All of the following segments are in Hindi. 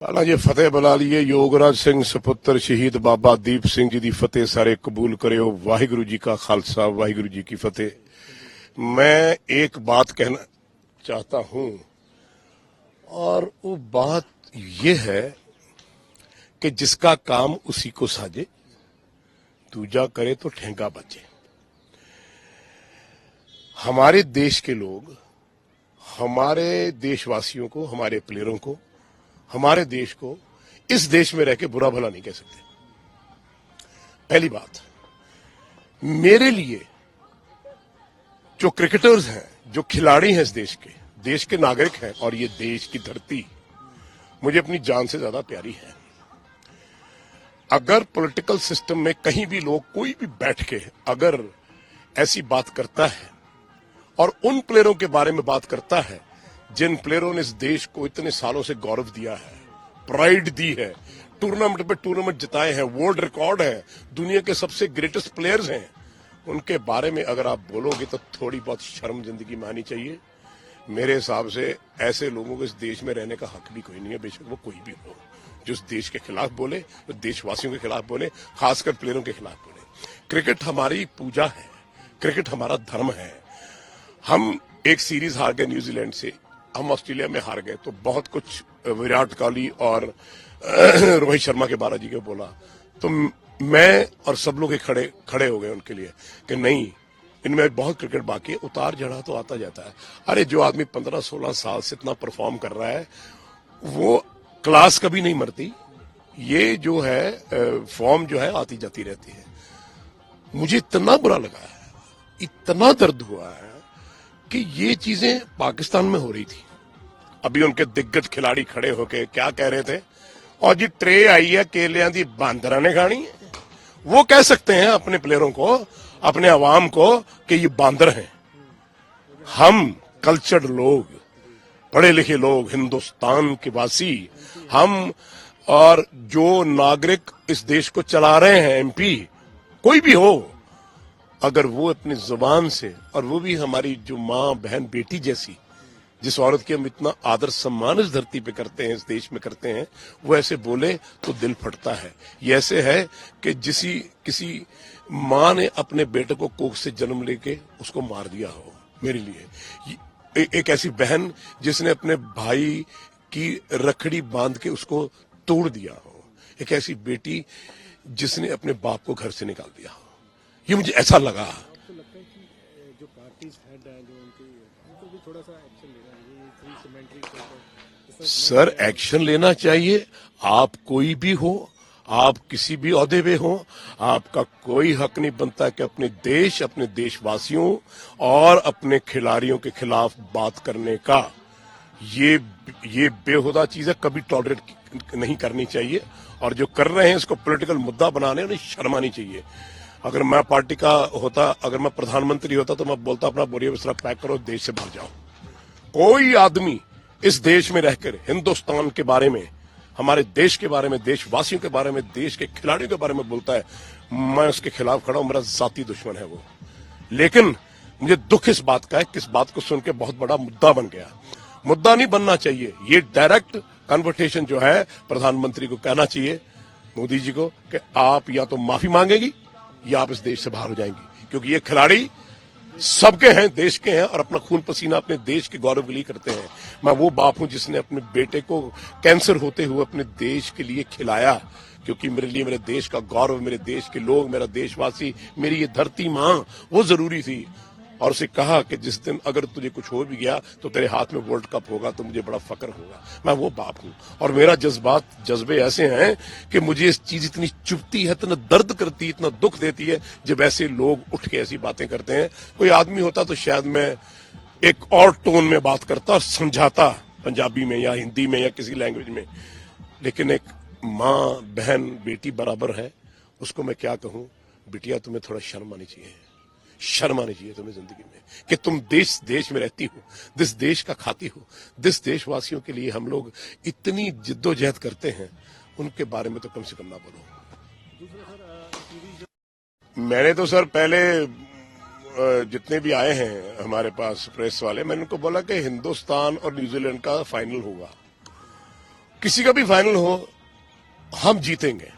आला जी फतेह बुला लीए। योगराज सिंह सपुत्र शहीद बाबा दीप सिंह जी की फतेह सारे कबूल करो। वाहिगुरु जी का खालसा, वाहिगुरु जी की फतेह। मैं एक बात कहना चाहता हूं और वो बात ये है कि जिसका काम उसी को साजे, दूजा करे तो ठेंगा बचे। हमारे देश के लोग हमारे देशवासियों को, हमारे प्लेयरों को, हमारे देश को इस देश में रह के बुरा भला नहीं कह सकते। पहली बात, मेरे लिए जो क्रिकेटर्स हैं, जो खिलाड़ी हैं, इस देश के नागरिक हैं और ये देश की धरती मुझे अपनी जान से ज्यादा प्यारी है। अगर पॉलिटिकल सिस्टम में कहीं भी लोग, कोई भी बैठ के अगर ऐसी बात करता है और उन प्लेयरों के बारे में बात करता है जिन प्लेयरों ने इस देश को इतने सालों से गौरव दिया है, प्राइड दी है, टूर्नामेंट पे टूर्नामेंट जिताए हैं, वर्ल्ड रिकॉर्ड है, दुनिया के सबसे ग्रेटेस्ट प्लेयर्स हैं, उनके बारे में अगर आप बोलोगे तो थोड़ी बहुत शर्म जिंदगी में आनी चाहिए। मेरे हिसाब से ऐसे लोगों को इस देश में रहने का हक भी कोई नहीं है, बेशक वो कोई भी हो, जो इस देश के खिलाफ बोले, जो देशवासियों के खिलाफ बोले, खासकर प्लेयरों के खिलाफ बोले। क्रिकेट हमारी पूजा है, क्रिकेट हमारा धर्म है। हम एक सीरीज हार गए न्यूजीलैंड से, हम ऑस्ट्रेलिया में हार गए, तो बहुत कुछ विराट कोहली और रोहित शर्मा के बालाजी के बोला, तो मैं और सब लोग खड़े हो गए उनके लिए कि नहीं, इनमें बहुत क्रिकेट बाकी है। उतार चढ़ाव तो आता जाता है। अरे जो आदमी 15-16 साल से इतना परफॉर्म कर रहा है, वो क्लास कभी नहीं मरती। ये जो है फॉर्म जो है आती जाती रहती है। मुझे इतना बुरा लगा है, इतना दर्द हुआ है कि ये चीजें पाकिस्तान में हो रही थी। अभी उनके दिग्गज खिलाड़ी खड़े होके क्या कह रहे थे, और जी ट्रे आई है केलियां दी बांदरा ने खानी है। वो कह सकते हैं अपने प्लेयरों को, अपने अवाम को कि ये बांदर हैं। हम कल्चर्ड लोग, पढ़े लिखे लोग, हिंदुस्तान के वासी, हम और जो नागरिक इस देश को चला रहे हैं, एमपी कोई भी हो, अगर वो अपनी जुबान से, और वो भी हमारी जो माँ बहन बेटी जैसी, जिस औरत की हम इतना आदर सम्मान इस धरती पे करते हैं, इस देश में करते हैं, वो ऐसे बोले तो दिल फटता है। ये ऐसे है कि किसी माँ ने अपने बेटे को कोख से जन्म लेके उसको मार दिया हो। मेरे लिए एक ऐसी बहन जिसने अपने भाई की रखड़ी बांध के उसको तोड़ दिया हो। एक ऐसी बेटी जिसने अपने बाप को घर से निकाल दिया हो। ये मुझे ऐसा लगा। आपको लगता है कि जो पार्टीज हेड हैं, जो उनको भी थोड़ा सा एक्शन लेना चाहिए? सर, एक्शन लेना चाहिए। आप कोई भी हो, आप किसी भी ओहदे पे हो, आपका कोई हक नहीं बनता कि अपने देश, अपने देशवासियों और अपने खिलाड़ियों के खिलाफ बात करने का। ये बेहुदा चीज है, कभी टॉलरेट नहीं करनी चाहिए। और जो कर रहे हैं इसको पॉलिटिकल मुद्दा बनाने, उन्हें शर्म आनी चाहिए। अगर मैं पार्टी का होता, अगर मैं प्रधानमंत्री होता, तो मैं बोलता अपना बोरिया बिस्तरा पैक करो, देश से भाग जाओ। कोई आदमी इस देश में रहकर हिंदुस्तान के बारे में, हमारे देश के बारे में, देशवासियों के बारे में, देश के खिलाड़ियों के बारे में बोलता है, मैं उसके खिलाफ खड़ा हूं। मेरा जाती दुश्मन है वो। लेकिन मुझे दुख इस बात का है कि इस बात को सुन के बहुत बड़ा मुद्दा बन गया। मुद्दा नहीं बनना चाहिए। ये डायरेक्ट कन्वर्सेशन जो है, प्रधानमंत्री को कहना चाहिए, मोदी जी को, कि आप या तो माफी मांगेगी या आप इस देश से बाहर हो जाएंगी। क्योंकि ये खिलाड़ी सबके हैं, देश के हैं, और अपना खून पसीना अपने देश के गौरव के लिए करते हैं। मैं वो बाप हूं जिसने अपने बेटे को कैंसर होते हुए अपने देश के लिए खिलाया, क्योंकि मेरे लिए मेरे देश का गौरव, मेरे देश के लोग, मेरा देशवासी, मेरी ये धरती मां, वो जरूरी थी। और उसे कहा कि जिस दिन अगर तुझे कुछ हो भी गया तो तेरे हाथ में वर्ल्ड कप होगा, तो मुझे बड़ा फक्र होगा। मैं वो बाप हूं। और मेरा जज्बे ऐसे हैं कि मुझे इस चीज इतनी चुभती है, इतना दर्द करती है, इतना दुख देती है जब ऐसे लोग उठ के ऐसी बातें करते हैं। कोई आदमी होता तो शायद मैं एक और टोन में बात करता और समझाता, पंजाबी में या हिंदी में या किसी लैंग्वेज में। लेकिन एक माँ बहन बेटी बराबर है, उसको मैं क्या कहूं, बिटिया तुम्हें थोड़ा शर्म आनी चाहिए। शर्म आनी चाहिए तुम्हें जिंदगी में कि तुम देश में रहती हो, जिस देश का खाती हो, जिस देशवासियों के लिए हम लोग इतनी जिद्दोजहद करते हैं, उनके बारे में तो कम से कम ना बोलो। मैंने तो सर पहले जितने भी आए हैं हमारे पास प्रेस वाले, मैंने उनको बोला कि हिंदुस्तान और न्यूजीलैंड का फाइनल होगा किसी का भी फाइनल हो, हम जीतेंगे।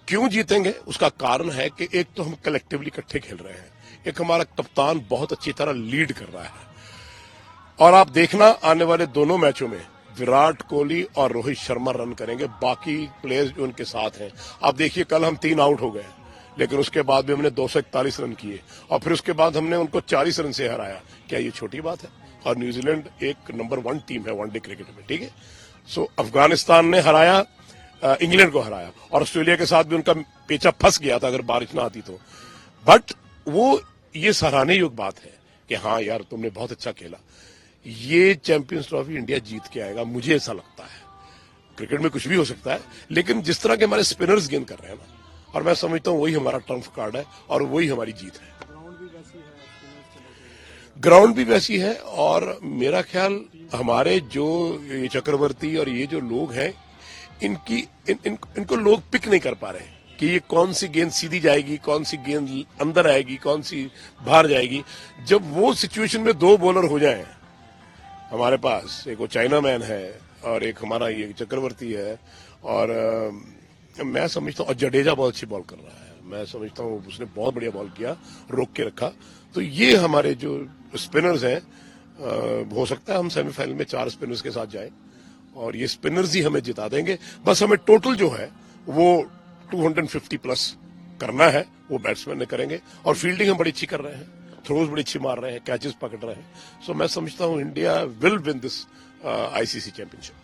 क्यों जीतेंगे? उसका कारण है कि एक तो हम कलेक्टिवली इकट्ठे खेल रहे हैं, एक हमारा कप्तान बहुत अच्छी तरह लीड कर रहा है। और आप देखना आने वाले दोनों मैचों में विराट कोहली और रोहित शर्मा रन करेंगे, बाकी प्लेयर्स जो उनके साथ हैं। आप देखिए, कल हम 3 आउट हो गए, लेकिन उसके बाद भी हमने 241 रन किए और फिर उसके बाद हमने उनको 40 रन से हराया। क्या ये छोटी बात है? और न्यूजीलैंड एक नंबर 1 टीम है वनडे क्रिकेट में, ठीक है। सो अफगानिस्तान ने हराया, इंग्लैंड को हराया, और ऑस्ट्रेलिया के साथ भी उनका पेचा फंस गया था अगर बारिश ना आती तो। बट वो ये सराहने योग्य बात है कि हाँ यार, तुमने बहुत अच्छा खेला। ये चैंपियंस ट्रॉफी इंडिया जीत के आएगा, मुझे ऐसा लगता है। क्रिकेट में कुछ भी हो सकता है, लेकिन जिस तरह के हमारे स्पिनर्स गेंद कर रहे हैं ना, और मैं समझता हूं वही हमारा ट्रम्प कार्ड है और वही हमारी जीत है। ग्राउंड भी वैसी है, और मेरा ख्याल हमारे जो ये चक्रवर्ती और ये जो लोग हैं, इनको लोग पिक नहीं कर पा रहे कि ये कौन सी गेंद सीधी जाएगी, कौन सी गेंद अंदर आएगी, कौन सी बाहर जाएगी। जब वो सिचुएशन में 2 बॉलर हो जाएं हमारे पास, एक वो चाइना मैन है और एक हमारा ये चक्रवर्ती है, और मैं समझता हूँ, और जडेजा बहुत अच्छी बॉल कर रहा है, मैं समझता हूँ उसने बहुत बढ़िया बॉल किया, रोक के रखा। तो ये हमारे जो स्पिनर्स हैं, हो सकता है हम सेमीफाइनल में 4 स्पिनर्स के साथ जाएं, और ये स्पिनर्स ही हमें जिता देंगे। बस हमें टोटल जो है वो 250 प्लस करना है, वो बैट्समैन ने करेंगे, और फील्डिंग हम बड़ी अच्छी कर रहे हैं, थ्रोज बड़ी अच्छी मार रहे हैं, कैचेस पकड़ रहे हैं। सो मैं समझता हूं India will win this ICC championship.